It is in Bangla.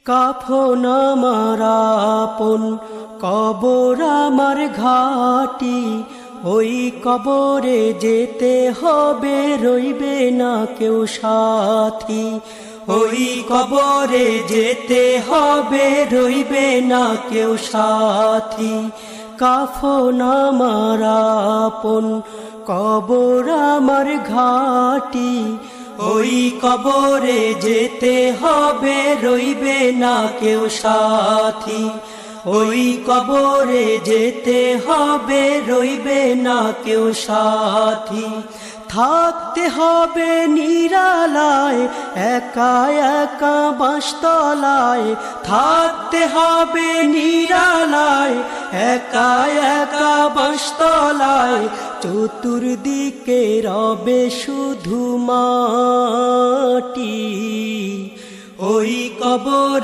কাফন আমার আপন, কবর আমার ঘাটি, ওই কবরে যেতে হবে, রইবে না কেউ সাথী। ওই কবরে যেতে হবে, রইবে না কেউ সাথী। কাফন আমার আপন, কবর আমার ঘাটি, ওই কবরে যেতে হবে, রইবে না কেউ সাথী। ওই কবরে যেতে হবে, রইবে না কেউ সাথী। থাকতে হবে নিরালায়, একা একা বাঁশতলায়। থাকতে হবে নিরালায়, একা একা বাঁশতলায়। চতুর্দিকে রবে শুধু মাটি, ওই কবরে